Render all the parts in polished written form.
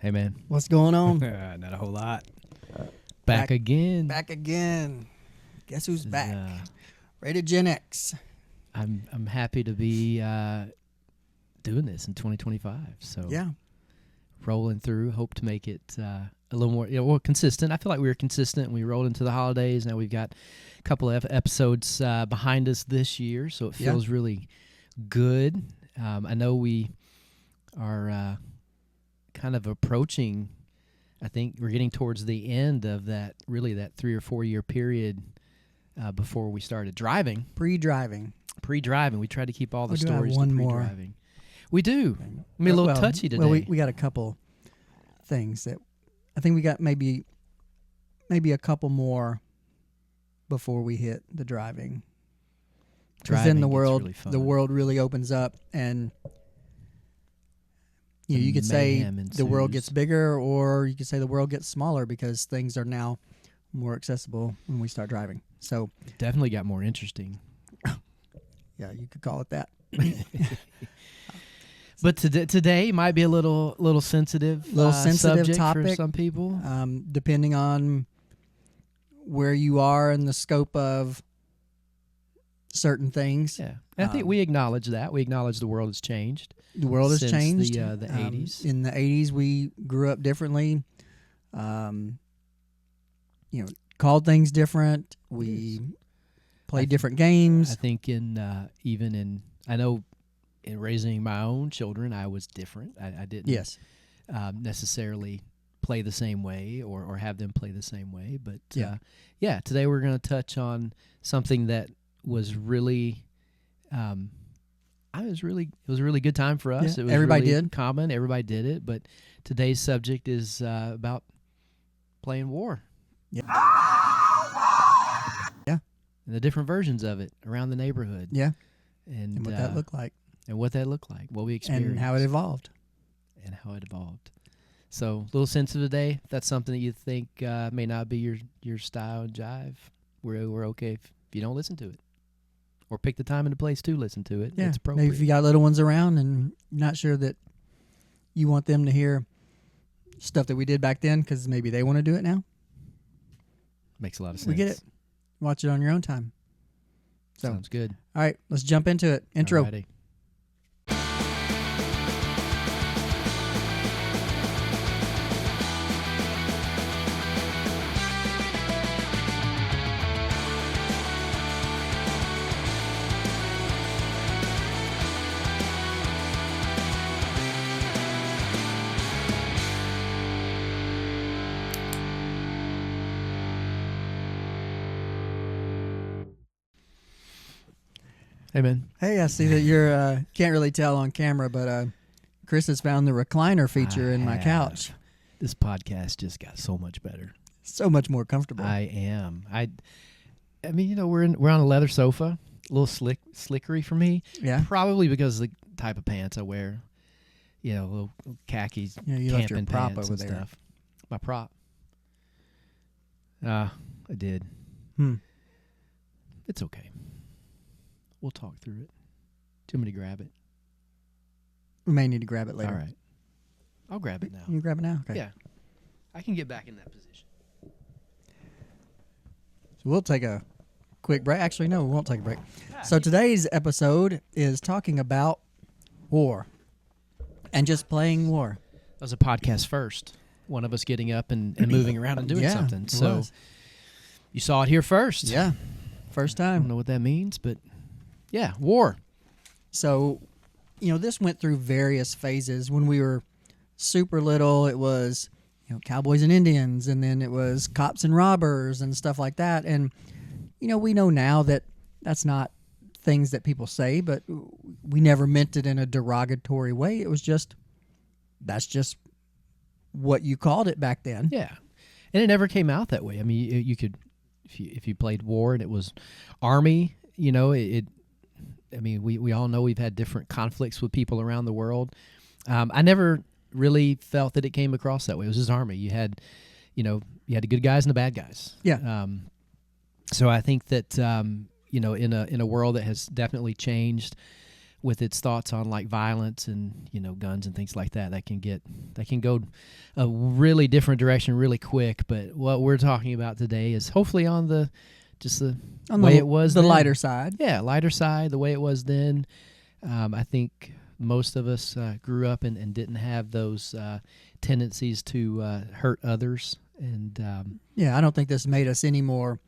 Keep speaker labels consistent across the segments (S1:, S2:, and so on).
S1: Hey, man.
S2: What's going on?
S1: Not a whole lot. Back again.
S2: Back again. Guess who's
S1: This is,
S2: back? Rated Gen X.
S1: I'm happy to be doing this in 2025. So
S2: Yeah.
S1: rolling through. Hope to make it a little more consistent. I feel like we were consistent. We rolled into the holidays. Now we've got a couple of episodes behind us this year, so it feels really good. I know we are kind of approaching. I think we're getting towards the end of that 3 or 4 year period before we started driving.
S2: Pre-driving.
S1: We tried to keep all the
S2: do I have
S1: stories
S2: one
S1: to
S2: more?
S1: pre-driving. We do. I mean, a little touchy today.
S2: Well, we got a couple things that I think we got maybe a couple more before we hit the driving. Because then the world really opens up, and you could say the world gets bigger, or you could say the world gets smaller because things are now more accessible when we start driving. So
S1: definitely got more interesting.
S2: Yeah, you could call it that.
S1: But today might be a little sensitive, subject
S2: topic
S1: for some people,
S2: depending on where you are in the scope of certain things.
S1: Yeah, and I think we acknowledge that. We acknowledge the world has changed.
S2: The world has changed.
S1: The 80s.
S2: In the 80s, we grew up differently. Called things different. We played different games.
S1: I think I know in raising my own children, I was different. I didn't necessarily play the same way or have them play the same way. But today we're going to touch on something that was really it was a really good time for us.
S2: Yeah,
S1: it was
S2: everybody
S1: really
S2: did.
S1: Common. Everybody did it. But today's subject is about playing war.
S2: Yeah.
S1: And the different versions of it around the neighborhood.
S2: Yeah.
S1: And
S2: what that looked like.
S1: And what that looked like. What we experienced.
S2: And how it evolved.
S1: So, a little sensitive today. If that's something that you think may not be your style and jive, we're okay if you don't listen to it. Or pick the time and the place to listen to it.
S2: Yeah.
S1: It's appropriate.
S2: Maybe if you got little ones around and you're not sure that you want them to hear stuff that we did back then because maybe they want to do it now.
S1: Makes a lot of sense.
S2: We get it. Watch it on your own time. So,
S1: sounds good.
S2: All right, let's jump into it. Intro.
S1: Alrighty. Hey, man.
S2: Hey, I see that you're can't really tell on camera, but Chris has found the recliner feature in my couch.
S1: This podcast just got so much better.
S2: So much more comfortable.
S1: I am. I mean, we're on a leather sofa, a little slickery for me.
S2: Yeah.
S1: Probably because of the type of pants I wear. Little khakis,
S2: you left your
S1: camping
S2: prop
S1: pants
S2: over
S1: and
S2: there.
S1: stuff. My prop. I did. It's okay. We'll talk through it. Do you want me to grab it?
S2: We may need to grab it later.
S1: All right. I'll grab it now.
S2: You can grab it now? Okay.
S1: Yeah. I can get back in that position.
S2: So we'll take a quick break. Actually, no, we won't take a break. So today's episode is talking about war and just playing war.
S1: That was a podcast first. One of us getting up and moving around and doing something. So you saw it here first.
S2: Yeah. First
S1: I
S2: time.
S1: don't know what that means, but yeah, war.
S2: So, this went through various phases. When we were super little, it was, cowboys and Indians, and then it was cops and robbers and stuff like that. And, we know now that that's not things that people say, but we never meant it in a derogatory way. It was that's just what you called it back then.
S1: Yeah. And it never came out that way. I mean, you could, if you played war and it was army, we all know we've had different conflicts with people around the world. I never really felt that it came across that way. It was just army. You had the good guys and the bad guys.
S2: Yeah.
S1: So I think that in a world that has definitely changed with its thoughts on like violence and guns and things like that, that can go a really different direction really quick. But what we're talking about today is hopefully on the way it was
S2: the
S1: then.
S2: lighter side.
S1: Yeah, lighter side, the way it was then. I think most of us grew up and didn't have those tendencies to hurt others. And
S2: I don't think this made us any more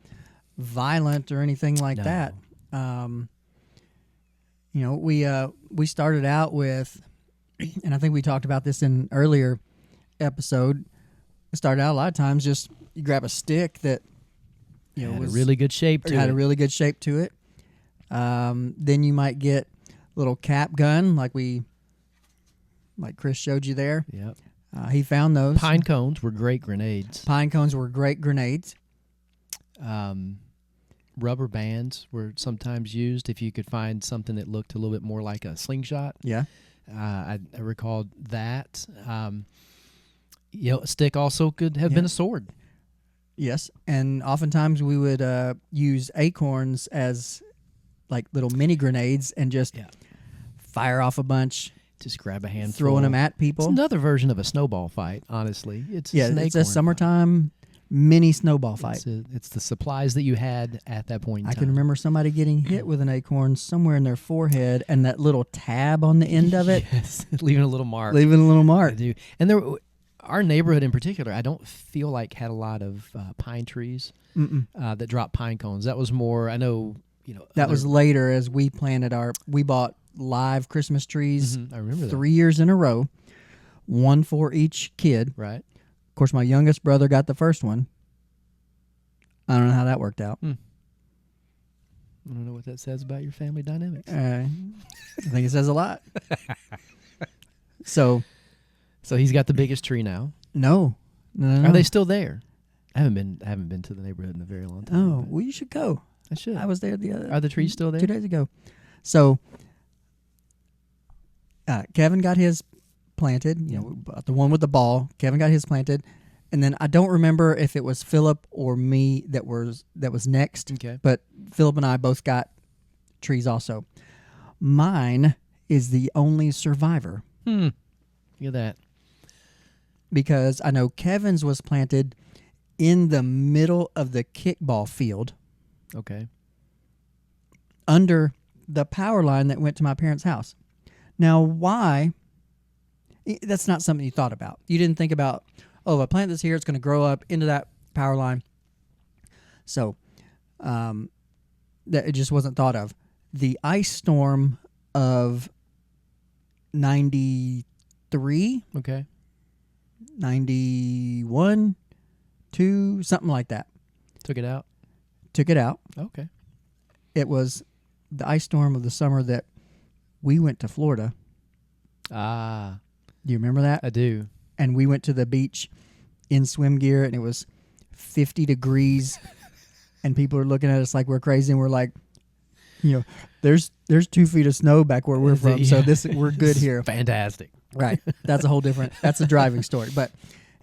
S2: violent or anything like
S1: No.
S2: that. We started out with, and I think we talked about this in an earlier episode. It started out a lot of times just you grab a stick that
S1: had a really good shape to
S2: had
S1: it.
S2: a really good shape to it. Then you might get a little cap gun like Chris showed you there.
S1: Yep.
S2: He found those.
S1: Pine cones were great grenades.
S2: Pine cones were great grenades.
S1: Rubber bands were sometimes used if you could find something that looked a little bit more like a slingshot.
S2: Yeah.
S1: I recalled that. A stick also could have been a sword.
S2: Yes, and oftentimes we would use acorns as like little mini grenades and just fire off a bunch,
S1: Just grab a handful.
S2: throwing them at people.
S1: It's another version of a snowball fight, honestly. It's
S2: it's
S1: an
S2: a
S1: acorn
S2: summertime mini snowball fight.
S1: It's the supplies that you had at that point in
S2: I
S1: time.
S2: can remember somebody getting hit with an acorn somewhere in their forehead, and that little tab on the end of it,
S1: Yes, leaving a little mark.
S2: leaving a little
S1: I
S2: mark.
S1: do. And our neighborhood in particular, I don't feel like had a lot of pine trees that dropped pine cones. That was more, I know,
S2: That was later as we planted we bought live Christmas trees
S1: I remember that.
S2: 3 years in a row, one for each kid.
S1: Right.
S2: Of course, my youngest brother got the first one. I don't know how that worked out.
S1: I don't know what that says about your family dynamics.
S2: I think it says a lot. So
S1: he's got the biggest tree now.
S2: no.
S1: Are they still there? I haven't been to the neighborhood in a very long time.
S2: Oh,
S1: but
S2: well, you should go.
S1: I should.
S2: I was there
S1: Are the trees still there?
S2: 2 days ago. So Kevin got his planted. We bought the one with the ball. Kevin got his planted, and then I don't remember if it was Philip or me that was next.
S1: Okay.
S2: But Philip and I both got trees also. Mine is the only survivor
S1: Look at that.
S2: because I know Kevin's was planted in the middle of the kickball field
S1: Okay.
S2: under the power line that went to my parents' house. Now, why? That's not something you thought about. You didn't think about, if I plant this here, it's going to grow up into that power line. So, that it just wasn't thought of. The ice storm of 93,
S1: Okay.
S2: 91, 2, something like that.
S1: Took it out.
S2: Took it out.
S1: Okay.
S2: It was the ice storm of the summer that we went to Florida.
S1: Ah,
S2: Do you remember that?
S1: I do.
S2: And we went to the beach in swim gear, and it was 50 degrees, and people are looking at us like we're crazy, and we're like, there's 2 feet of snow back where we're from, so we're good here.
S1: Fantastic.
S2: Right. That's a whole different. That's a driving story. But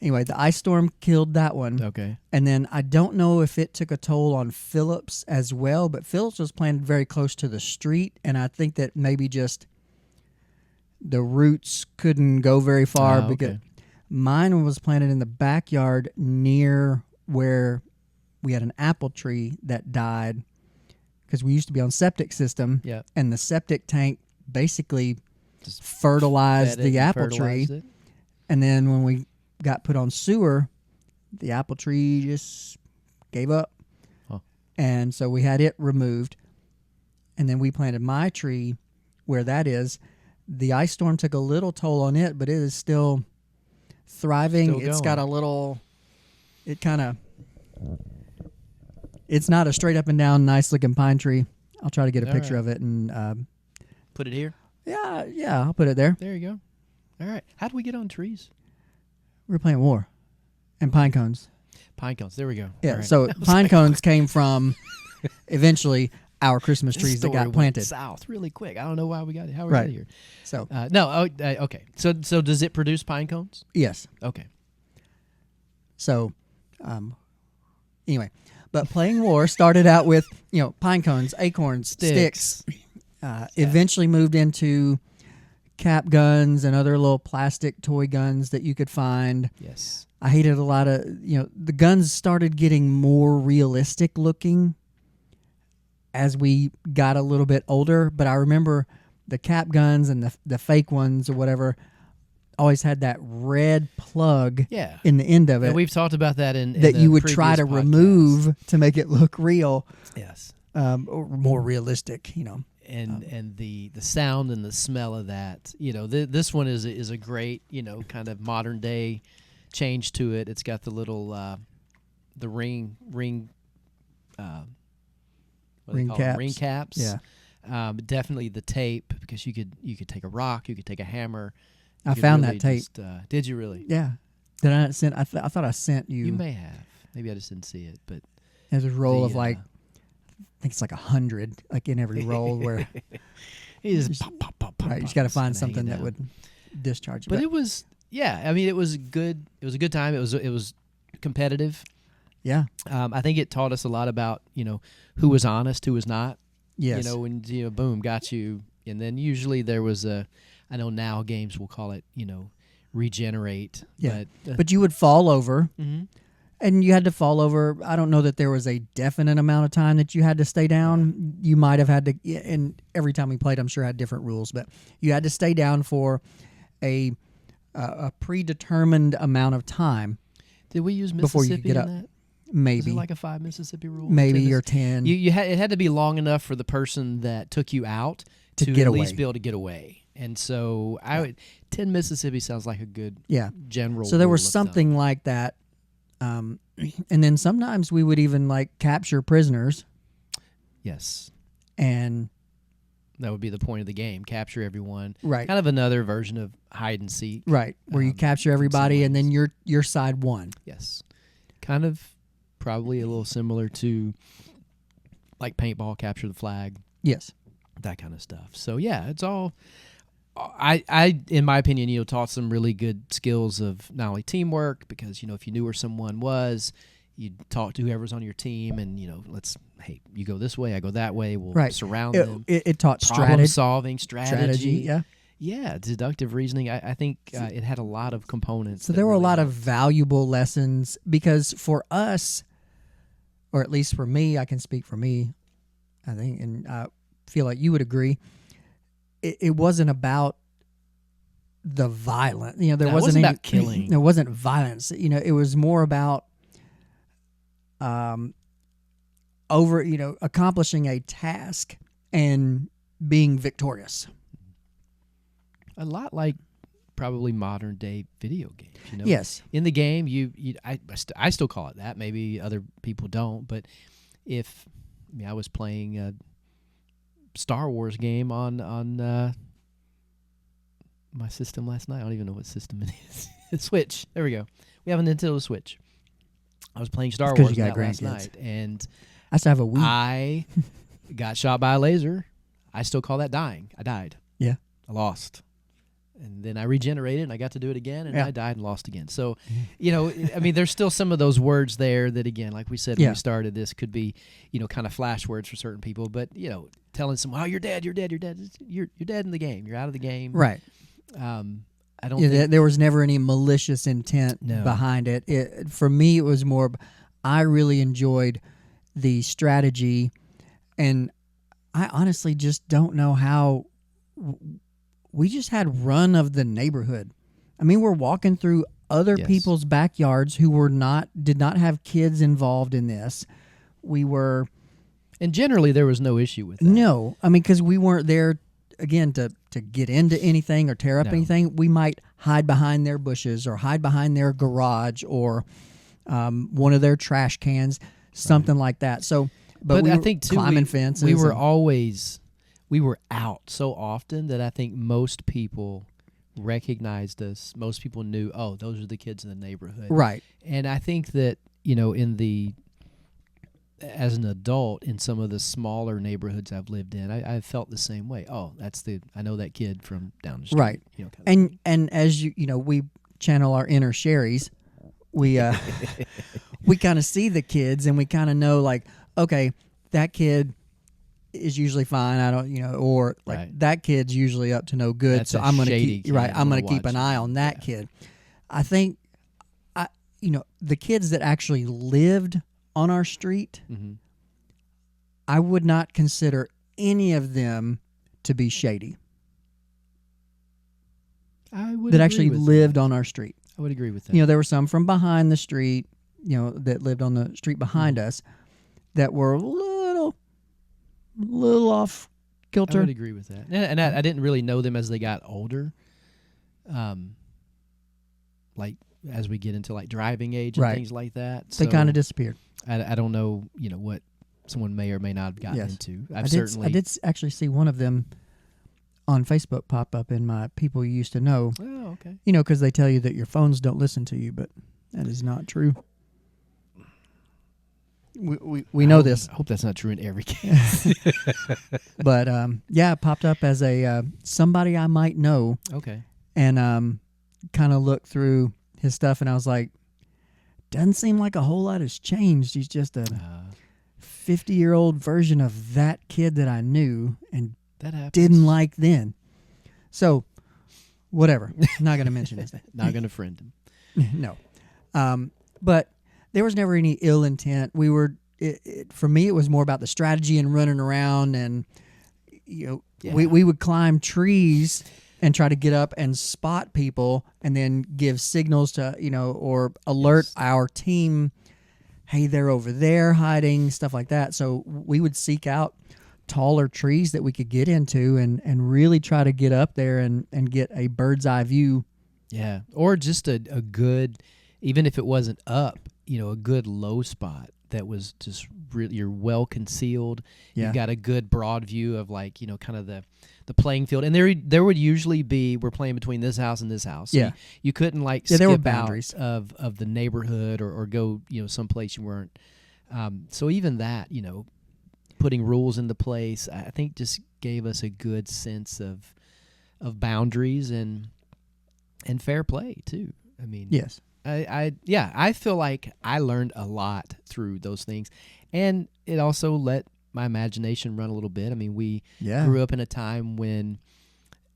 S2: anyway, the ice storm killed that one.
S1: Okay.
S2: And then I don't know if it took a toll on Phillips as well, but Phillips was planted very close to the street, and I think that maybe just the roots couldn't go very far because mine was planted in the backyard near where we had an apple tree that died because we used to be on septic system, and the septic tank basically just fertilized the apple tree. And then when we got put on sewer, the apple tree just gave up.
S1: Huh.
S2: And so we had it removed. And then we planted my tree where that is. The ice storm took a little toll on it, but it is still thriving. It's got a little, it's not a straight up and down nice looking pine tree. I'll try to get a picture of it and
S1: put it here.
S2: Yeah, I'll put it there.
S1: There you go. All right. How do we get on trees?
S2: We were playing war and pine cones.
S1: Pine cones. There we go.
S2: Yeah,
S1: All right.
S2: so pine cones came from eventually our Christmas trees that got planted
S1: south really quick. I don't know how we got here.
S2: So
S1: okay. So does it produce pine cones?
S2: Yes.
S1: Okay.
S2: So, anyway, but playing war started out with pine cones, acorns, sticks. Eventually moved into cap guns and other little plastic toy guns that you could find.
S1: Yes.
S2: I hated a lot of, the guns started getting more realistic looking as we got a little bit older, but I remember the cap guns and the fake ones or whatever always had that red plug in the end of it.
S1: And we've talked about that in
S2: that
S1: the
S2: you would try to
S1: previous podcast.
S2: remove to make it look real.
S1: Yes.
S2: Or more realistic,
S1: And the sound and the smell of that, this one is a great, kind of modern day change to it. It's got the little the ring
S2: caps.
S1: Ring caps.
S2: Yeah.
S1: Definitely the tape, because you could take a rock, you could take a hammer.
S2: I found that tape.
S1: Did you really?
S2: Yeah. Did I not send? I thought I sent you.
S1: You may have. Maybe I just didn't see it, but
S2: there's a roll of I think it's like 100, like in every roll where
S1: you just pop, pop, pop, pop.
S2: Right, you just got to find something that would discharge.
S1: But it was, I mean, it was good. It was a good time. It was competitive.
S2: Yeah.
S1: I think it taught us a lot about who was honest, who was not.
S2: Yes.
S1: When boom, got you, and then usually there was I know now games will call it regenerate.
S2: Yeah. But you would fall over.
S1: Mm-hmm.
S2: And you had to fall over. I don't know that there was a definite amount of time that you had to stay down. You might have had to, and every time we played, I'm sure had different rules, but you had to stay down for a predetermined amount of time.
S1: Did we use Mississippi
S2: before you could get up?
S1: That?
S2: Maybe.
S1: Is it like a 5 Mississippi rule?
S2: Maybe or 10.
S1: You had, it had to be long enough for the person that took you out to
S2: get
S1: at
S2: away.
S1: least be able to get away. And so 10 Mississippi sounds like a good general.
S2: So there
S1: rule
S2: was
S1: of
S2: something
S1: thumb.
S2: like that. And then sometimes we would even capture prisoners.
S1: Yes.
S2: And
S1: that would be the point of the game. Capture everyone.
S2: Right.
S1: Kind of another version of hide and seek.
S2: Right. Where you capture everybody and then your side won.
S1: Yes. Kind of probably a little similar to like paintball, capture the flag.
S2: Yes.
S1: That kind of stuff. So yeah, it's all I in my opinion, taught some really good skills of not only teamwork, because if you knew where someone was, you'd talk to whoever's on your team, and hey, you go this way, I go that way. We'll surround them.
S2: It taught
S1: problem solving, strategy.
S2: Yeah,
S1: deductive reasoning. I think it had a lot of components.
S2: So there were a lot of valuable lessons, because for us, or at least for me, I can speak for me, I think, and I feel like you would agree. It wasn't about the violence. There wasn't any,
S1: about killing.
S2: There wasn't violence. It was more about accomplishing a task and being victorious.
S1: A lot like probably modern day video games.
S2: Yes.
S1: In the game, I still call it that. Maybe other people don't, but I was playing a Star Wars game on my system last night. I don't even know what system it is. Switch. There we go. We have a Nintendo Switch. I was playing Star Wars last night, and
S2: I still have a Wii.
S1: I got shot by a laser. I still call that dying. I died.
S2: Yeah.
S1: I lost. And then I regenerated, and I got to do it again, and I died and lost again. So, there's still some of those words there that, again, like we said when we started, this could be, kind of flash words for certain people. But, telling someone, oh, you're dead, you're dead. You're dead in the game. You're out of the game.
S2: Right.
S1: I don't think
S2: there was never any malicious intent behind it. For me, it was more, I really enjoyed the strategy, and I honestly just don't know how we just had run of the neighborhood. I mean, we're walking through other people's backyards who did not have kids involved in this.
S1: And generally there was no issue with that.
S2: No, I mean, because we weren't there again to get into anything or tear up anything. We might hide behind their bushes or hide behind their garage or one of their trash cans, something like that. So, but
S1: I think too,
S2: climbing fences.
S1: We were out so often that I think most people recognized us. Most people knew, oh, those are the kids in the neighborhood.
S2: Right.
S1: And I think that, as an adult in some of the smaller neighborhoods I've lived in, I felt the same way. Oh, I know that kid from down the street.
S2: Right. And as we channel our inner Sherrys, we we kind of see the kids and we kind of know, like, okay, that kid is usually fine. I don't, or like
S1: Right.
S2: that kid's usually up to no good.
S1: That's
S2: so
S1: a
S2: I'm going to
S1: shady
S2: keep right.
S1: kid.
S2: I'm
S1: I'm
S2: going
S1: gonna
S2: to keep
S1: watch
S2: an eye
S1: him.
S2: on that
S1: Yeah.
S2: kid. I think, the kids that actually lived on our street,
S1: Mm-hmm.
S2: I would not consider any of them to be shady.
S1: I would
S2: That
S1: agree
S2: actually
S1: with
S2: lived
S1: that.
S2: on our street.
S1: I would agree with that.
S2: There were some from behind the street, that lived on the street behind us that were a little off
S1: I
S2: kilter.
S1: would agree with that. And I didn't really know them as they got older. Like as we get into like driving age and
S2: Right.
S1: things like that.
S2: They
S1: So
S2: kind of disappeared.
S1: I don't know, what someone may or may not have gotten
S2: Yes.
S1: into.
S2: I did actually see one of them on Facebook pop up in my people you used to know.
S1: Oh, okay.
S2: Because they tell you that your phones don't listen to you, but that is not true. We know this,
S1: I hope that's not true in every case.
S2: but it popped up as a somebody I might know,
S1: Okay.
S2: and kind of looked through his stuff, and I was like, doesn't seem like a whole lot has changed. He's just a 50-year-old version of that kid that I knew and
S1: That happens.
S2: didn't like then. So, whatever. Not going to mention his name.
S1: Not going to friend him.
S2: No. But there was never any ill intent. We were, for me, it was more about the strategy and running around, and
S1: Yeah.
S2: we would climb trees and try to get up and spot people, and then give signals to or alert our team, hey, they're over there hiding, stuff like that. So we would seek out taller trees that we could get into, and really try to get up there and get a bird's eye view.
S1: Yeah. Or just a good, even if it wasn't up, a good low spot that was just really, you're well concealed.
S2: Yeah.
S1: You've got a good broad view of like, kind of the playing field. And there would usually be, we're playing between this house and this house. So
S2: Yeah.
S1: you couldn't like
S2: Yeah, there were
S1: skip
S2: boundaries.
S1: out of the neighborhood or go, someplace you weren't. So even that, putting rules into place, I think just gave us a good sense of boundaries and fair play too. I mean,
S2: Yes.
S1: I feel like I learned a lot through those things, and it also let my imagination run a little bit. I mean, we grew up in a time when,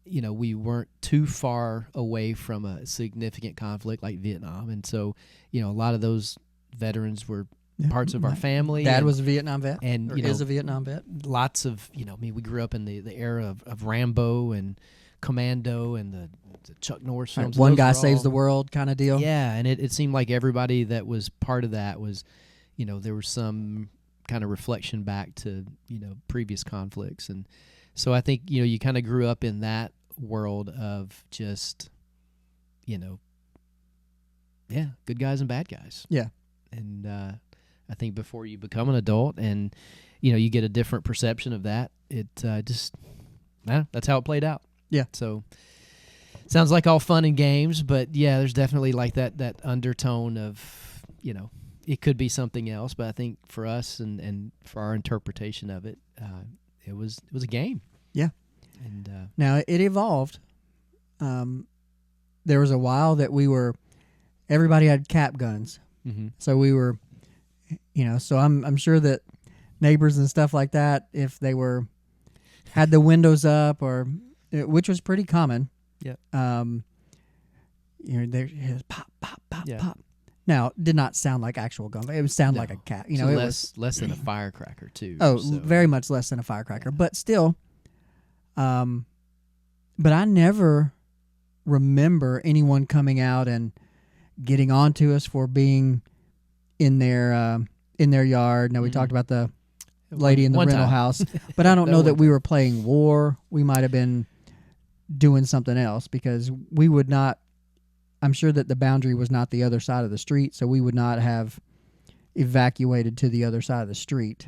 S1: we weren't too far away from a significant conflict like Vietnam, and so, a lot of those veterans were parts of our family.
S2: Dad was a Vietnam vet,
S1: and
S2: is a Vietnam vet.
S1: Lots of, we grew up in the era of Rambo and Commando and the Chuck Norris films.
S2: One
S1: Those
S2: guy
S1: were
S2: saves
S1: all-
S2: the world kind of deal.
S1: Yeah, and it seemed like everybody that was part of that was, there was some kind of reflection back to, previous conflicts. And so I think, you kind of grew up in that world of just, good guys and bad guys.
S2: Yeah.
S1: And I think before you become an adult and, you get a different perception of that, it that's how it played out.
S2: Yeah.
S1: So sounds like all fun and games, but yeah, there's definitely like that undertone of, it could be something else. But I think for us and for our interpretation of it, it was a game.
S2: Yeah.
S1: And
S2: Now it evolved. There was a while that everybody had cap guns.
S1: mm-hmm.
S2: So we were, so I'm sure that neighbors and stuff like that, if they had the windows up which was pretty common.
S1: Yeah.
S2: There pop, pop, pop,
S1: Yeah.
S2: pop. Now, it did not sound like actual gun. It would sound like a cat.
S1: So
S2: it
S1: less than a firecracker too.
S2: was
S1: so.
S2: very much less than a firecracker, but still. But I never remember anyone coming out and getting onto us for being in their yard. Now we talked about the lady in the rental house, but I don't know that we were playing war. We might have been doing something else, because we would not, I'm sure that the boundary was not the other side of the street, so we would not have evacuated to the other side of the street.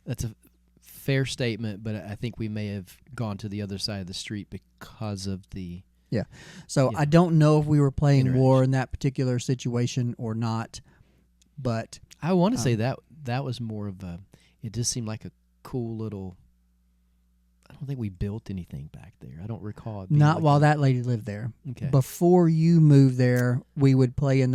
S1: That's a fair statement, but I think we may have gone to the other side of the street because of the
S2: So I don't know if we were playing war in that particular situation or not, but
S1: I want to say that was more of a, it just seemed like a cool little, I don't think we built anything back there. I don't recall it being
S2: not
S1: like
S2: while that lady lived there.
S1: Okay.
S2: Before you moved there, we would play in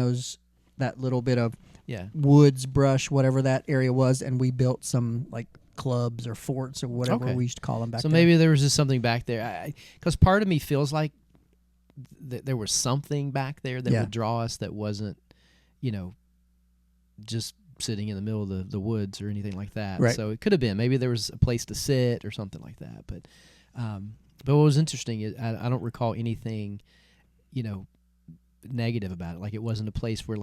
S2: that little bit of
S1: Yeah.
S2: woods, brush, whatever that area was, and we built some like clubs or forts or whatever
S1: Okay.
S2: we used to call them back
S1: So
S2: then.
S1: maybe there was just something back there. Because part of me feels like there was something back there that would draw us that wasn't, just sitting in the middle of the woods or anything like that.
S2: Right.
S1: So it could have been. Maybe there was a place to sit or something like that. But what was interesting is I don't recall anything, negative about it. Like it wasn't a place where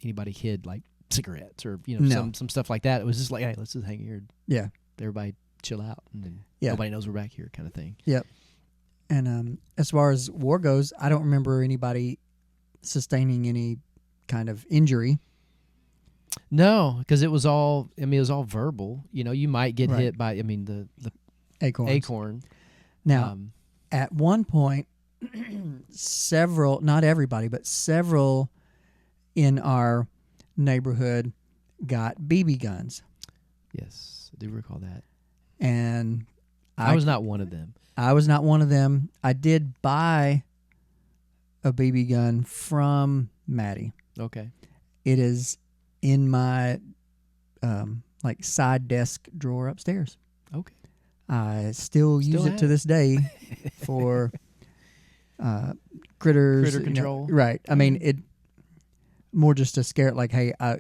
S1: anybody hid like cigarettes or
S2: No.
S1: some stuff like that. It was just like, hey, let's just hang here.
S2: Yeah.
S1: Everybody chill out, and then
S2: Yeah.
S1: nobody knows we're back here, kind of thing.
S2: Yep. And as far as war goes, I don't remember anybody sustaining any kind of injury.
S1: No, because it was all verbal. You might get hit by the
S2: Acorns.
S1: acorn.
S2: Now, at one point, several, not everybody, but several in our neighborhood got BB guns.
S1: Yes, I do recall that.
S2: And
S1: I was not one of them.
S2: I was not one of them. I did buy a BB gun from Maddie.
S1: Okay.
S2: It is in my side desk drawer upstairs.
S1: Okay.
S2: I still use it to this day for critters.
S1: Critter control.
S2: Right. I mean, it more just to scare it, like, hey, I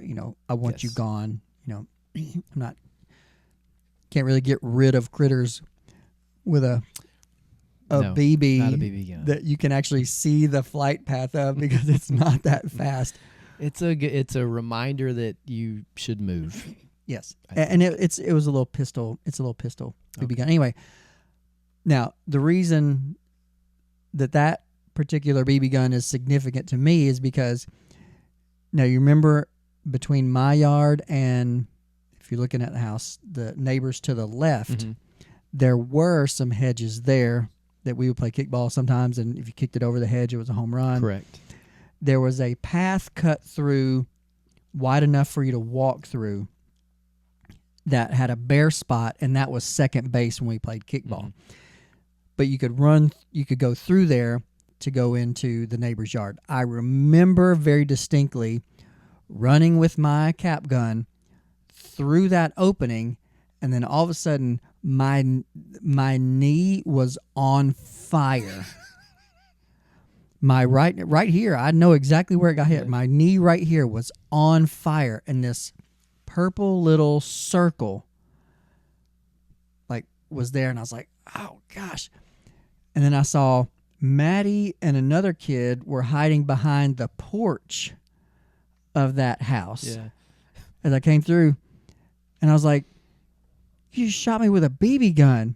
S2: want you
S1: Yes.
S2: gone. I'm not, can't really get rid of critters with a
S1: No,
S2: BB,
S1: not a BB gun.
S2: that you can actually see the flight path of because it's not that fast.
S1: It's a reminder that you should move.
S2: Yes,
S1: I
S2: and it was a little pistol. It's a little pistol BB gun. Anyway, now the reason that particular BB gun is significant to me is because now you remember between my yard and, if you're looking at the house, the neighbors to the left,
S1: Mm-hmm.
S2: there were some hedges there that we would play kickball sometimes, and if you kicked it over the hedge, it was a home run.
S1: Correct.
S2: There was a path cut through wide enough for you to walk through that had a bare spot, and that was second base when we played kickball.
S1: Mm-hmm.
S2: But you could go through there to go into the neighbor's yard. I remember very distinctly running with my cap gun through that opening, and then all of a sudden my knee was on fire. My right here, I know exactly where it got hit. My knee right here was on fire, and this purple little circle was there, and I was like, oh gosh. And then I saw Maddie and another kid were hiding behind the porch of that house.
S1: Yeah.
S2: As I came through, and I was like, you shot me with a BB gun.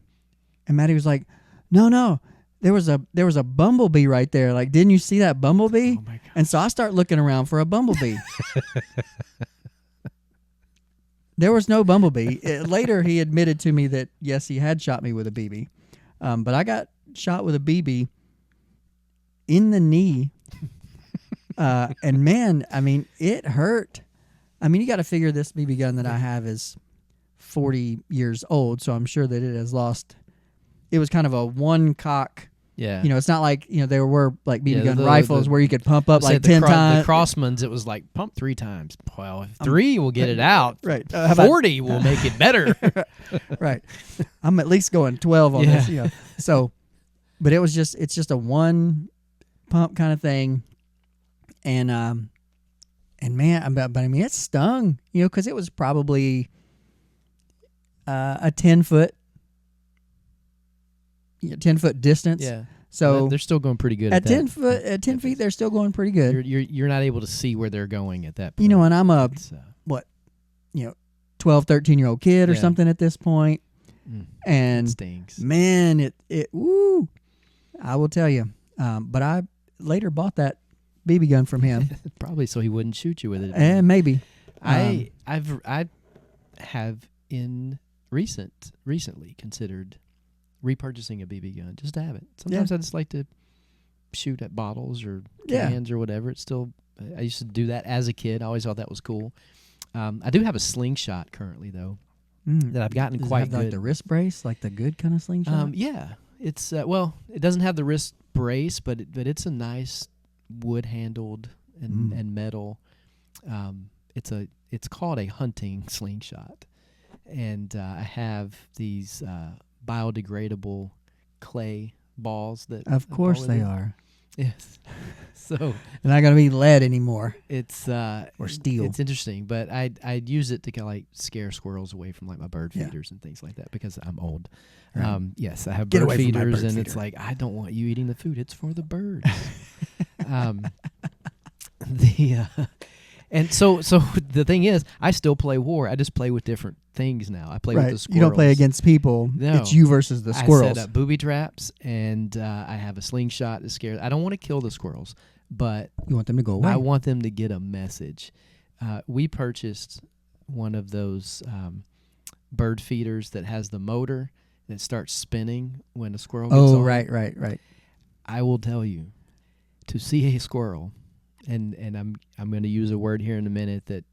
S2: And Maddie was like, no, there was a bumblebee right there. Like, didn't you see that bumblebee?
S1: Oh my God.
S2: And so I start looking around for a bumblebee. There was no bumblebee. Later, he admitted to me that, yes, he had shot me with a BB. But I got shot with a BB in the knee. And man, I mean, it hurt. I mean, you got to figure this BB gun that I have is 40 years old, so I'm sure that it has lost. It was kind of a one cock.
S1: Yeah.
S2: It's not like, there were like BB gun
S1: the
S2: rifles where you could pump up like 10 times.
S1: The Crossmans, it was like pump 3 times. Well, 3 will get it out.
S2: Right.
S1: 40 will make it better.
S2: Right. I'm at least going 12 on this. So, but it's just a one pump kind of thing. And man, but I mean, it stung, because it was probably a 10-foot distance.
S1: Yeah.
S2: So
S1: they're still going pretty good
S2: at
S1: at
S2: 10
S1: that.
S2: foot, at 10 feet, they're still going pretty good.
S1: You're not able to see where they're going at that point.
S2: And I'm a,
S1: It's,
S2: 12, 13-year-old kid or
S1: Yeah.
S2: something at this point. And
S1: it stings.
S2: man, woo, I will tell you. But I later bought that BB gun from him.
S1: Probably so he wouldn't shoot you with it.
S2: And maybe.
S1: I have recently considered repurchasing a BB gun just to have it. Sometimes I just like to shoot at bottles or cans or whatever. It's still, I used to do that as a kid. I always thought that was cool. I do have a slingshot currently though that I've gotten
S2: Does
S1: quite
S2: it have
S1: good.
S2: like the wrist brace, like the good kind of slingshot?
S1: Yeah, it's it doesn't have the wrist brace, but it's a nice wood handled and metal. It's called a hunting slingshot. and I have these biodegradable clay balls that.
S2: Of course they are.
S1: Yes. So
S2: they're not going to be lead anymore.
S1: It's
S2: or steel.
S1: It's interesting, but I'd use it to kind of like scare squirrels away from like my bird feeders and things like that because I'm old.
S2: Right.
S1: Yes, I have
S2: Get
S1: bird
S2: away from my
S1: feeders,
S2: bird
S1: and
S2: feeder.
S1: it's like I don't want you eating the food; it's for the birds. The and so the thing is, I still play war. I just play with different things now. I play with the squirrels.
S2: You don't play against people.
S1: No.
S2: It's you versus the squirrels.
S1: I set up booby traps, and I have a slingshot to scare. I don't want to kill the squirrels, but
S2: you want them to go away.
S1: I want them to get a message. We purchased one of those bird feeders that has the motor that starts spinning when a squirrel gets on.
S2: Right.
S1: I will tell you, to see a squirrel, and I'm going to use a word here in a minute that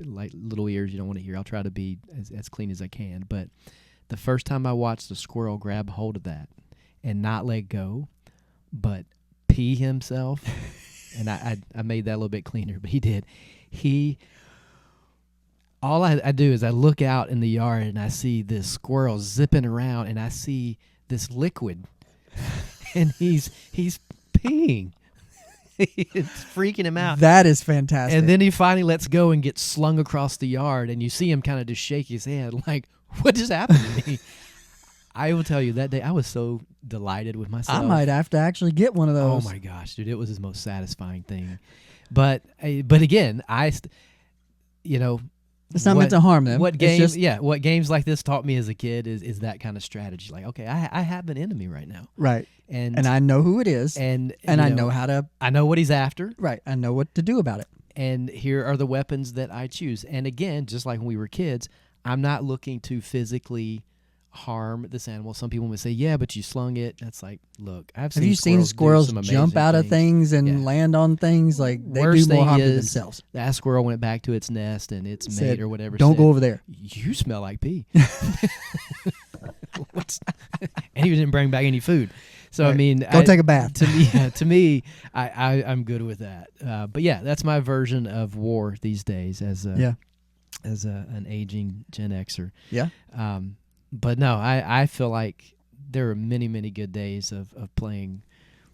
S1: like little ears you don't want to hear. I'll try to be as clean as I can. But the first time I watched a squirrel grab hold of that and not let go, but pee himself, and I made that a little bit cleaner, but he did. All I do is I look out in the yard and I see this squirrel zipping around, and I see this liquid, and he's peeing. It's freaking him out.
S2: That is fantastic.
S1: And then he finally lets go and gets slung across the yard, and you see him kind of just shake his head like, what just happened to me? I will tell you, that day I was so delighted with myself.
S2: I might have to actually get one of those.
S1: Oh, my gosh, dude. It was the most satisfying thing. But again,
S2: it's not meant to harm them.
S1: What games like this taught me as a kid is that kind of strategy. Like, okay, I have an enemy right now.
S2: Right.
S1: And
S2: I know who it is.
S1: And
S2: I know how to.
S1: I know what he's after.
S2: Right. I know what to do about it.
S1: And here are the weapons that I choose. And again, just like when we were kids, I'm not looking to physically harm this animal. Some people would say, yeah, but you slung it. That's like, look, have you seen squirrels
S2: jump out of things and land on things? Like, they do more harm to themselves.
S1: That squirrel went back to its nest, and its mate or whatever
S2: don't
S1: said,
S2: go over there.
S1: You smell like pee. And he didn't bring back any food. So, right. I mean,
S2: go take a bath.
S1: To me, I'm good with that. But yeah, that's my version of war these days as an aging Gen Xer.
S2: Yeah.
S1: But no, I feel like there are many, many good days of playing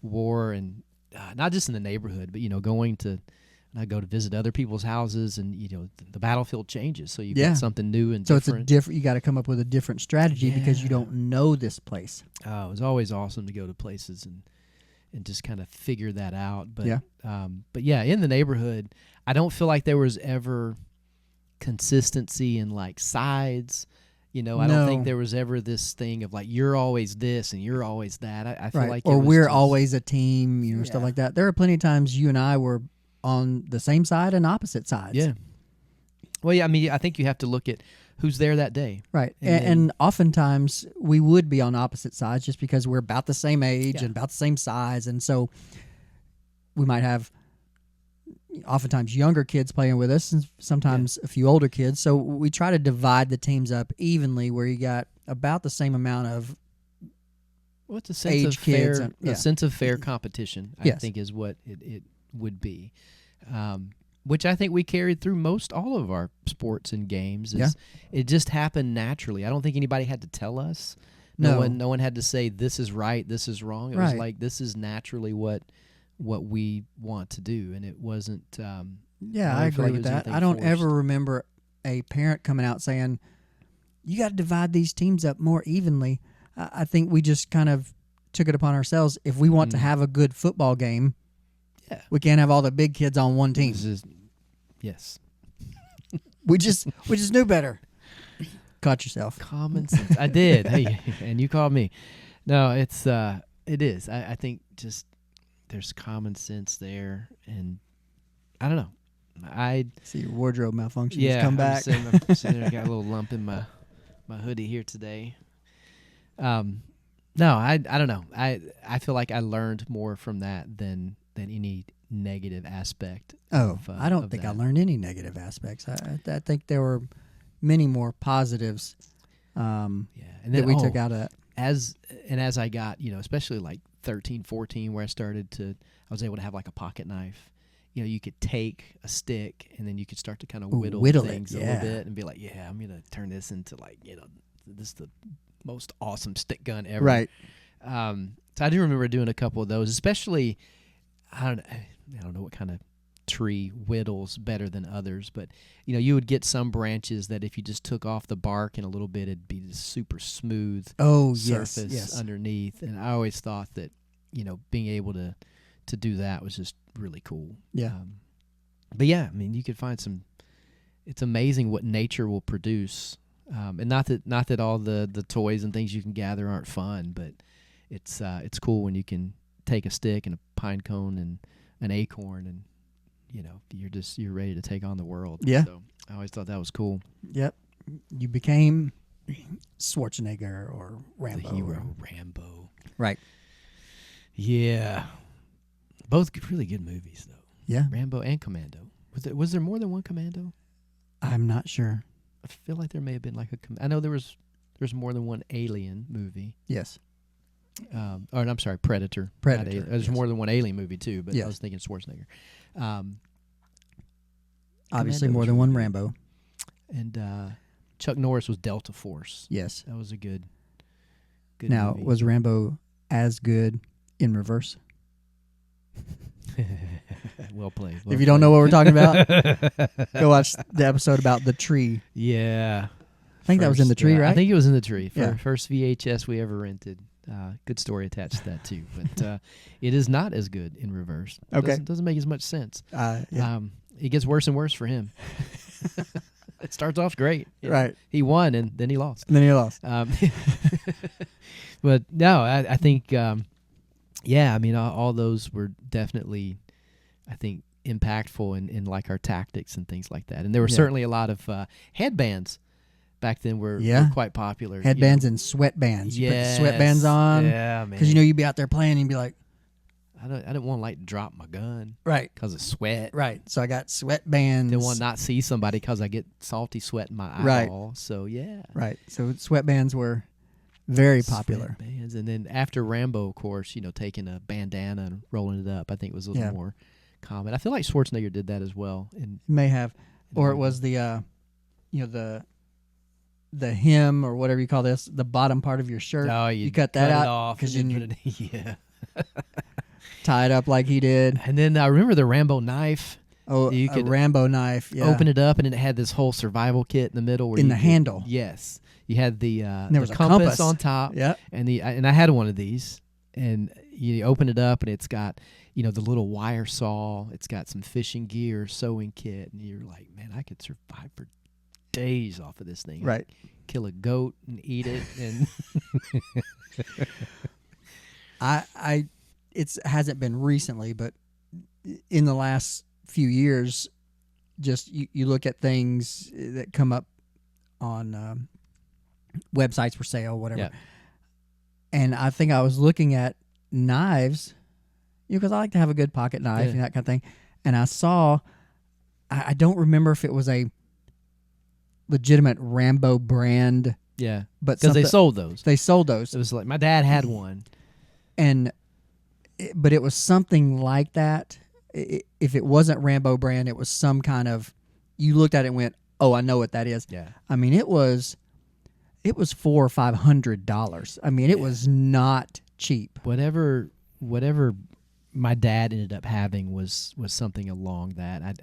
S1: war, and not just in the neighborhood, but I go to visit other people's houses, and the battlefield changes, so you've got something new and different.
S2: So it's you got to come up with a different strategy because you don't know this place.
S1: Oh, it was always awesome to go to places and just kind of figure that out. But in the neighborhood, I don't feel like there was ever consistency in like sides. I don't think there was ever this thing of like, you're always this and you're always that. I feel like
S2: we're always a team, stuff like that. There are plenty of times you and I were on the same side and opposite sides.
S1: Yeah. Well, yeah, I mean, I think you have to look at who's there that day.
S2: Right. And oftentimes we would be on opposite sides just because we're about the same age and about the same size. And so we might have oftentimes younger kids playing with us and sometimes a few older kids. So we try to divide the teams up evenly where you got about the same amount of
S1: a sense of
S2: kids.
S1: A sense of fair competition, I think, is what it would be. Which I think we carried through all of our sports and games. It just happened naturally. I don't think anybody had to tell us. No one had to say this is right, this is wrong. It was like, this is naturally what we want to do, and it wasn't.
S2: I agree with that. I don't ever remember a parent coming out saying, "You got to divide these teams up more evenly." I think we just kind of took it upon ourselves. If we want to have a good football game, we can't have all the big kids on one team.
S1: Yes,
S2: we just knew better. Caught yourself.
S1: Common sense. I did. Hey, and you called me. No, it is. I think just. There's common sense there, and I don't know. I
S2: see your wardrobe malfunction. Yeah, come back.
S1: Sitting there, I got a little lump in my hoodie here today. No, I don't know. I feel like I learned more from that than any negative aspect.
S2: I don't think I learned any negative aspects. I think there were many more positives. And then, that we took out of that.
S1: As I got, especially like 13, 14, where I was able to have like a pocket knife, you could take a stick and then you could start to kind of
S2: Ooh,
S1: whittle
S2: whittle it,
S1: things a
S2: yeah.
S1: little bit and be like, yeah, I'm gonna turn this into like, this is the most awesome stick gun ever.
S2: Right.
S1: So I do remember doing a couple of those, especially I don't know what kind of tree whittles better than others, but you would get some branches that if you just took off the bark in a little bit, it'd be this super smooth surface
S2: yes.
S1: underneath. And I always thought that being able to do that was just really cool.
S2: Yeah.
S1: But yeah, I mean, you could find some. It's amazing what nature will produce, and not that all the toys and things you can gather aren't fun, but it's cool when you can take a stick and a pine cone and an acorn and you're ready to take on the world.
S2: Yeah.
S1: So I always thought that was cool.
S2: Yep. You became Schwarzenegger or Rambo.
S1: The hero, Rambo.
S2: Right.
S1: Yeah. Both really good movies, though.
S2: Yeah.
S1: Rambo and Commando. Was there more than one Commando?
S2: I'm not sure.
S1: I feel like there may have been like I know there's more than one Alien movie.
S2: Yes.
S1: Or I'm sorry, Predator.
S2: Predator.
S1: There's more than one Alien movie too, but
S2: Yes.
S1: I was thinking Schwarzenegger.
S2: Obviously
S1: Commando
S2: more
S1: was
S2: than
S1: really
S2: one
S1: good.
S2: Rambo.
S1: And Chuck Norris was Delta Force.
S2: Yes.
S1: That was a good
S2: Now,
S1: movie.
S2: was Rambo as good in reverse?
S1: Well played.
S2: If you don't know what we're talking about, go watch the episode about the tree.
S1: Yeah.
S2: I think that was in the tree, right?
S1: I think it was in the tree.
S2: Yeah.
S1: First VHS we ever rented. Good story attached to that too. But it is not as good in reverse.
S2: Okay.
S1: Doesn't make as much sense.
S2: Yeah.
S1: It gets worse and worse for him. It starts off great.
S2: Right.
S1: He won and then he lost.
S2: And then he lost.
S1: But no, I think, yeah, I mean, all those were definitely, I think, impactful in like our tactics and things like that. And there were certainly a lot of headbands back then were quite popular.
S2: Headbands and sweatbands. You
S1: Yes.
S2: put the sweatbands on.
S1: Yeah, man.
S2: Because you'd be out there playing and you'd be like,
S1: I didn't want to like drop my gun
S2: right.
S1: because of sweat.
S2: Right. So I got sweatbands.
S1: Didn't want to not see somebody because I get salty sweat in my eyeball. So yeah.
S2: Right. So sweatbands were very popular.
S1: Sweatbands. And then after Rambo, of course, taking a bandana and rolling it up, I think was a little more common. I feel like Schwarzenegger did that as well.
S2: You may have, or it was the, the hem or whatever you call this, the bottom part of your shirt.
S1: Oh,
S2: you cut that out
S1: because
S2: then
S1: you
S2: tie it up like he did.
S1: And then I remember the Rambo knife.
S2: Oh,
S1: you
S2: a
S1: could
S2: Rambo knife. Yeah.
S1: open it up, and it had this whole survival kit in the middle. Where
S2: in
S1: you
S2: the
S1: could-
S2: handle.
S1: Yes, you had the
S2: there was a
S1: compass on top.
S2: Yeah.
S1: And I had one of these, and you open it up, and it's got the little wire saw. It's got some fishing gear, sewing kit, and you're like, man, I could survive for days off of this thing.
S2: Right.
S1: I'd kill a goat and eat it, and
S2: it hasn't been recently, but in the last few years, just you look at things that come up on websites for sale, whatever.
S1: Yeah.
S2: And I think I was looking at knives, because I like to have a good pocket knife and that kind of thing. And I saw, I don't remember if it was a legitimate Rambo brand.
S1: yeah,
S2: But
S1: because they sold those.
S2: They sold those.
S1: It was like my dad had one.
S2: But it was something like that. If it wasn't Rambo brand, it was some kind of. You looked at it and went, "Oh, I know what that is."
S1: Yeah.
S2: I mean, it was $400 or $500. I mean, it was not cheap.
S1: Whatever my dad ended up having was something along that. I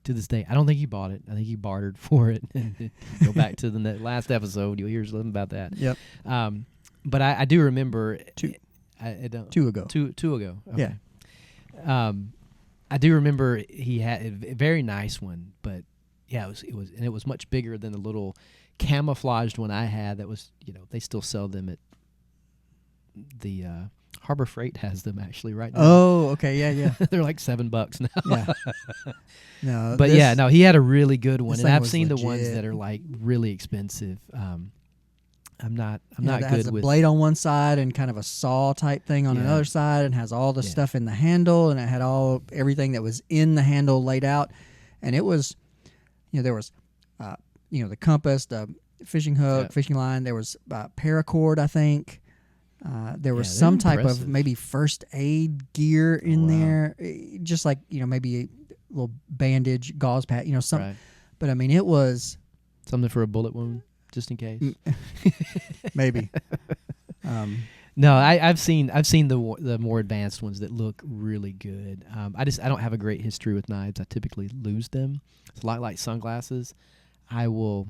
S1: to this day, I don't think he bought it. I think he bartered for it. Go back to the last episode, you'll hear something about that.
S2: Yep.
S1: But I do remember
S2: Two ago.
S1: Two ago. Okay.
S2: Yeah.
S1: I do remember he had a very nice one, but yeah, it was much bigger than the little camouflaged one I had. That was they still sell them at the Harbor Freight has them actually right now.
S2: Oh, okay, yeah.
S1: They're like $7 now.
S2: Yeah. No,
S1: But he had a really good one,
S2: this
S1: and
S2: thing
S1: I've
S2: was
S1: seen the ones
S2: legit.
S1: that are like really expensive. I'm not
S2: that
S1: good
S2: has a
S1: with
S2: blade on one side and kind of a saw type thing on another side, and has all the stuff in the handle, and it had everything that was in the handle laid out, and it was, there was, the compass, the fishing hook, fishing line. There was paracord, I think. There was
S1: Yeah,
S2: some
S1: they're
S2: type of
S1: impressive.
S2: maybe first aid gear in
S1: wow.
S2: there, just like maybe a little bandage, gauze pad, some.
S1: Right.
S2: But I mean, it was
S1: Something for a bullet wound, just in case.
S2: maybe. Um,
S1: No, I've seen the more advanced ones that look really good. I don't have a great history with knives. I typically lose them. It's a lot like sunglasses. I will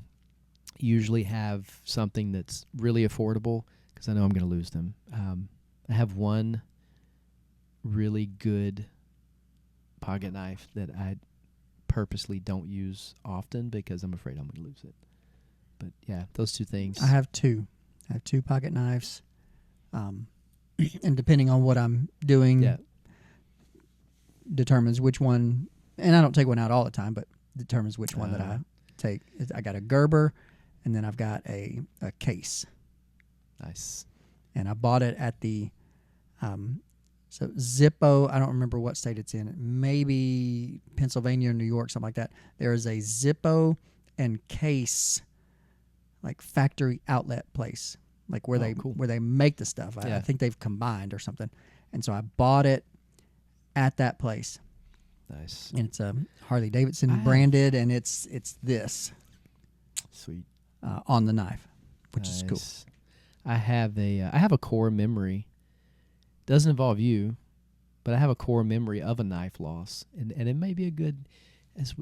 S1: usually have something that's really affordable because I know I'm going to lose them. I have one really good pocket knife that I purposely don't use often because I'm afraid I'm going to lose it. But yeah, those two things.
S2: I have two. I have two pocket knives. And depending on what I'm doing,
S1: Yeah.
S2: determines which one. And I don't take one out all the time, but determines which one that I take. I got a Gerber, and then I've got a case.
S1: Nice.
S2: And I bought it at the so Zippo. I don't remember what state it's in. Maybe Pennsylvania or New York, something like that. There is a Zippo and case like factory outlet place. Like where
S1: cool.
S2: where they make the stuff.
S1: Yeah.
S2: I think they've combined or something. And so I bought it at that place.
S1: Nice.
S2: And it's a Harley Davidson branded, and it's this
S1: Sweet.
S2: on the knife, which is cool.
S1: I have a core memory. Doesn't involve you, but I have a core memory of a knife loss, and it may be a good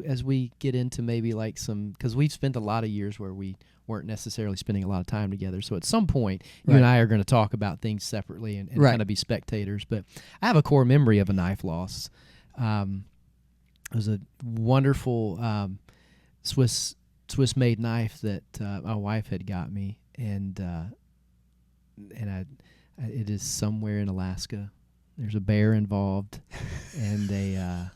S1: as we get into maybe like some, because we've spent a lot of years where we weren't necessarily spending a lot of time together. So at some point, you and I are going to talk about things separately and kind of be spectators. But I have a core memory of a knife loss. It was a wonderful Swiss made knife that my wife had got me, and it is somewhere in Alaska. There's a bear involved, and a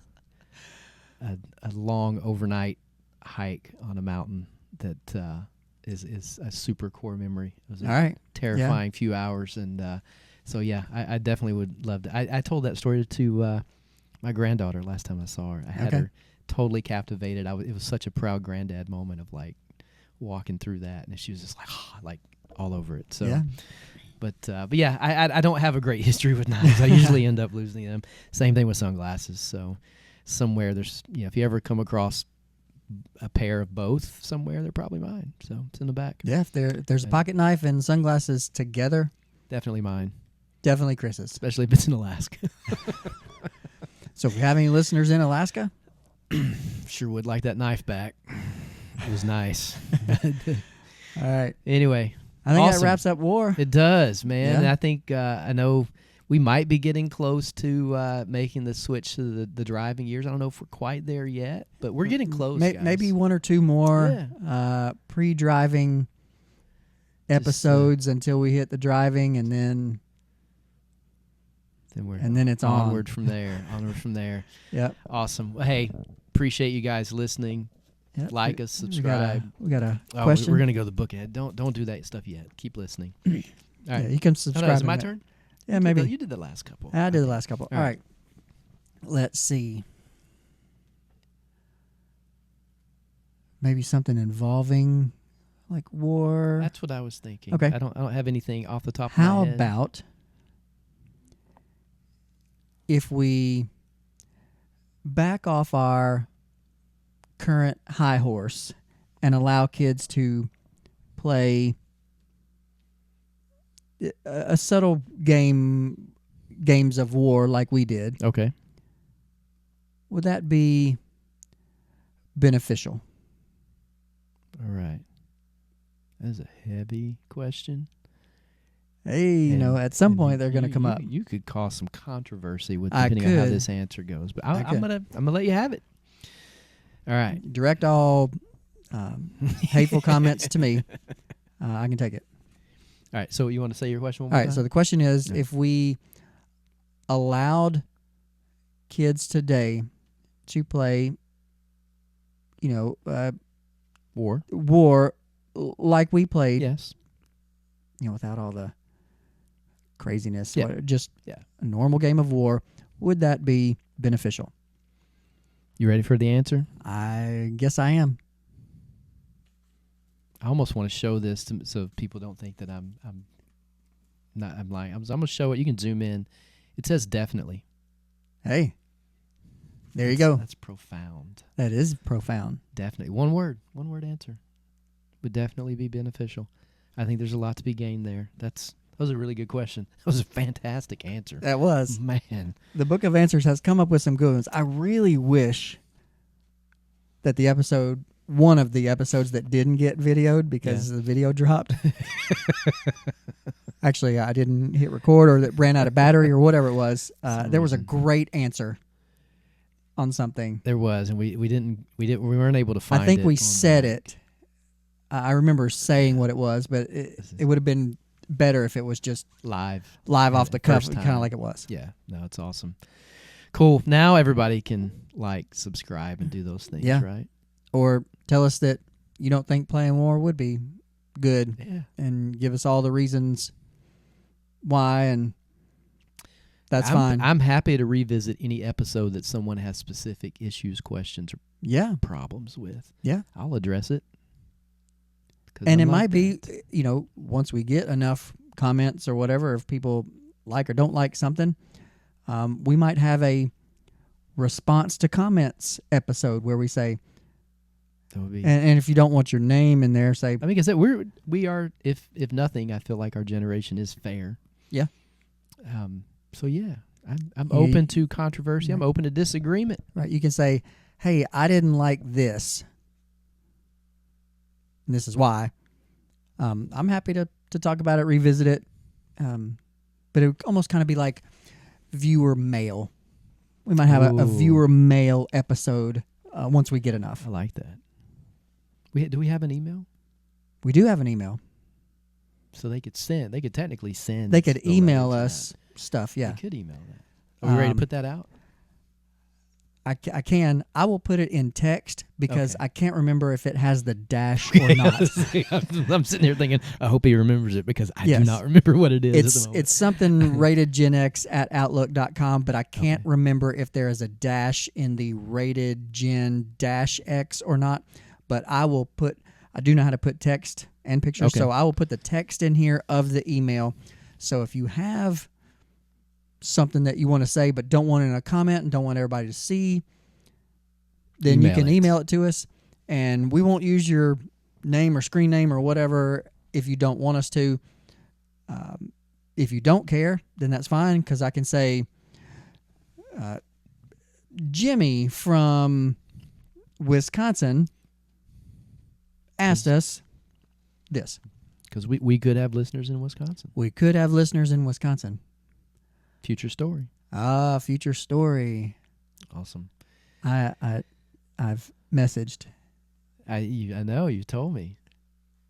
S1: long overnight hike on a mountain that is a super core memory. It was a terrifying few hours, and so yeah, I definitely would love to. I told that story to my granddaughter last time I saw her. I had her totally captivated. It was such a proud granddad moment of like walking through that, and she was just like all over it. So.
S2: Yeah.
S1: But yeah, I don't have a great history with knives. I usually end up losing them. Same thing with sunglasses. So somewhere there's, if you ever come across a pair of both somewhere, they're probably mine. So it's in the back.
S2: Yeah, if there's a pocket knife and sunglasses together,
S1: definitely mine.
S2: Definitely Chris's.
S1: Especially if it's in Alaska.
S2: So if we have any listeners in Alaska,
S1: sure would like that knife back. It was nice.
S2: All right.
S1: Anyway.
S2: I think that wraps up war.
S1: It does, man.
S2: Yeah.
S1: And I think I know we might be getting close to making the switch to the driving years. I don't know if we're quite there yet, but we're getting close. Guys.
S2: Maybe one or two more pre-driving episodes until we hit the driving, and then it's
S1: onward from there. Onward from there.
S2: Yep.
S1: Awesome. Well, hey, appreciate you guys listening.
S2: Yep.
S1: Like us, subscribe.
S2: We got a question.
S1: We're gonna go to the book ahead. Don't do that stuff yet. Keep listening. All right.
S2: Yeah, you can subscribe.
S1: Is it my turn?
S2: Yeah, maybe.
S1: You did the last couple.
S2: I did the last couple.
S1: All
S2: right. Let's see. Maybe something involving like war.
S1: That's what I was thinking.
S2: Okay.
S1: I don't have anything off the top of my head.
S2: How about if we back off our current high horse and allow kids to play a subtle games of war like we did?
S1: Okay.
S2: Would that be beneficial?
S1: All right. That is a heavy question.
S2: Hey, at some point they're going to come up.
S1: You could cause some controversy with depending on how this answer goes, but I'm gonna let you have it. All right.
S2: Direct all hateful comments to me. I can take it.
S1: All right. So you want to say your question one
S2: more
S1: time?
S2: All right. So the question is, if we allowed kids today to play, war like we played,
S1: yes,
S2: without all the craziness,
S1: Yep.
S2: just a normal game of war, would that be beneficial?
S1: You ready for the answer?
S2: I guess I am.
S1: I almost want to show this so people don't think that I'm Not, I'm lying. I'm gonna show it. You can zoom in. It says definitely.
S2: Hey, there you go.
S1: That's profound.
S2: That is profound.
S1: Definitely. One word answer would definitely be beneficial. I think there's a lot to be gained there. That was a really good question. That was a fantastic answer.
S2: That was.
S1: Man.
S2: The Book of Answers has come up with some good ones. I really wish that one of the episodes that didn't get videoed because the video dropped. Actually, I didn't hit record or that ran out of battery or whatever it was. There was a great answer on something.
S1: There was, and we weren't able to find it.
S2: I think we said it. I remember saying what it was, but it would have been better if it was just
S1: live
S2: off the cuff, kind of like it was.
S1: Yeah, no, it's awesome. Cool. Now everybody can subscribe, and do those things, right?
S2: Or tell us that you don't think playing more would be good, and give us all the reasons why, and that's fine.
S1: I'm happy to revisit any episode that someone has specific issues, questions, or problems with.
S2: Yeah,
S1: I'll address it.
S2: And it might be, once we get enough comments or whatever, if people like or don't like something, we might have a response to comments episode where we say, and if you don't want your name in there, say.
S1: I mean, I said we are. If nothing, I feel like our generation is fair.
S2: Yeah.
S1: So yeah, I'm open to controversy. I'm open to disagreement.
S2: Right. You can say, "Hey, I didn't like this. And this is why." I'm happy to talk about it, revisit it. But it would almost kind of be like viewer mail. We might have a viewer mail episode once we get enough.
S1: I like that. Do we have an email?
S2: We do have an email.
S1: So they could send. They could technically send.
S2: They could email us stuff. Yeah,
S1: they could email that. Are we ready to put that out?
S2: I can. I will put it in text because I can't remember if it has the dash or not.
S1: I'm sitting here thinking, I hope he remembers it because I do not remember what it is at the moment.
S2: It's something ratedgenx@outlook.com, but I can't remember if there is a dash in the ratedgen-x or not. But I do know how to put text and pictures, so I will put the text in here of the email. So if you have something that you want to say but don't want it in a comment and don't want everybody to see, then you can email it to us, and we won't use your name or screen name or whatever if you don't want us to. If you don't care, then that's fine, because I can say Jimmy from Wisconsin asked us this.
S1: Because we could have listeners in Wisconsin.
S2: We could have listeners in Wisconsin.
S1: Future story.
S2: Future story.
S1: Awesome.
S2: I've messaged.
S1: I know you told me.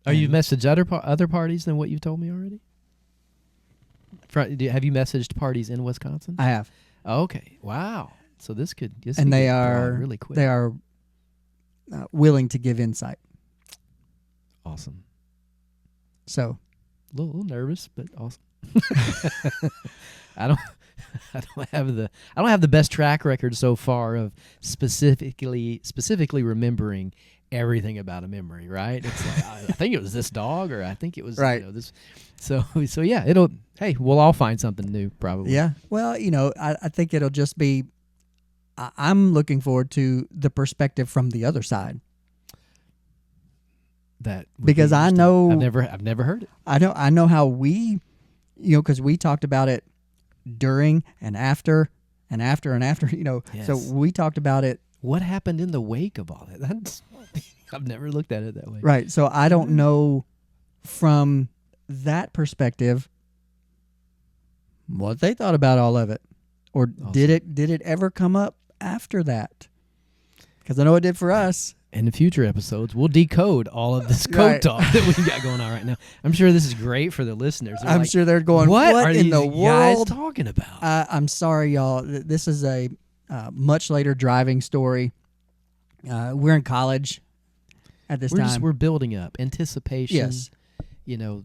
S1: Are you messaged other parties than what you've told me already? Have you messaged parties in Wisconsin?
S2: I have.
S1: Okay. Wow. So this could
S2: they are
S1: really quick.
S2: They are willing to give insight.
S1: Awesome.
S2: So,
S1: a little nervous, but awesome. I don't have the best track record so far of specifically remembering everything about a memory, right? It's like I think it was this dog, or I think it was this. So yeah, we'll all find something new probably.
S2: Yeah. Well, I think it'll just be. I'm looking forward to the perspective from the other side. Because I know
S1: I've never heard it.
S2: I know how we, because we talked about it during and after and after and after,
S1: Yes.
S2: So we talked about it.
S1: What happened in the wake of all that? I've never looked at it that way.
S2: Right. So I don't know from that perspective what they thought about all of it, or
S1: Awesome.
S2: did it ever come up after that? Because I know it did for us.
S1: In the future episodes, we'll decode all of this code talk that we've got going on right now. I'm sure this is great for the listeners.
S2: I'm sure they're going, what
S1: are
S2: in
S1: these
S2: the
S1: guys
S2: world
S1: talking about?
S2: I'm sorry, y'all. This is a much later driving story. We're in college at this time.
S1: We're building up anticipation.
S2: Yes.
S1: You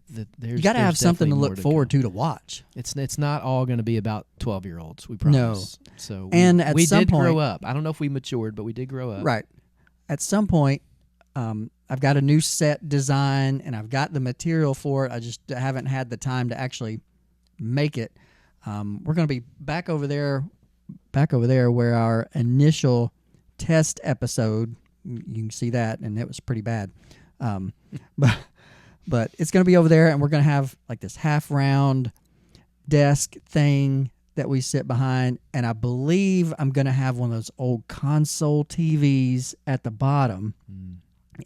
S2: got to have something to look forward to watch.
S1: It's not all going to be about 12-year-olds. We promise.
S2: No.
S1: So
S2: we
S1: did grow up. I don't know if we matured, but we did grow up.
S2: Right. At some point, I've got a new set design and I've got the material for it. I just haven't had the time to actually make it. We're going to be back over there where our initial test episode, you can see that, and it was pretty bad. But it's going to be over there, and we're going to have like this half round desk thing that we sit behind, and I believe I'm going to have one of those old console TVs at the bottom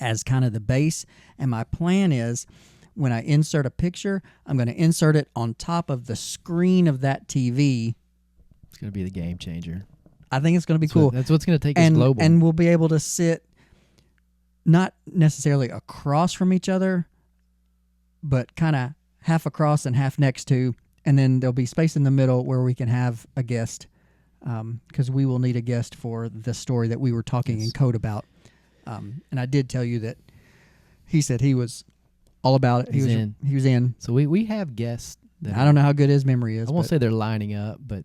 S2: as kind of the base. And my plan is, when I insert a picture, I'm going to insert it on top of the screen of that TV.
S1: It's going to be the game changer.
S2: I think it's going to be cool.
S1: That's what's going to take us global.
S2: And we'll be able to sit not necessarily across from each other, but kind of half across and half next to, and then there'll be space in the middle where we can have a guest, because we will need a guest for the story that we were talking in code about. And I did tell you that he said he was all about it. He was in.
S1: So we have guests.
S2: I don't know how good his memory is.
S1: I won't say they're lining up, but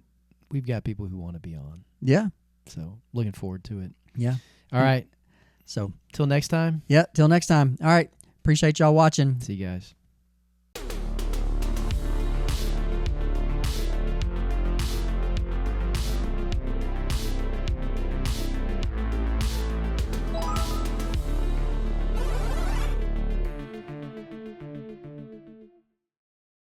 S1: we've got people who want to be on.
S2: Yeah.
S1: So looking forward to it.
S2: Yeah.
S1: All right.
S2: So
S1: till next time.
S2: Yeah. Till next time. All right. Appreciate y'all watching.
S1: See you guys.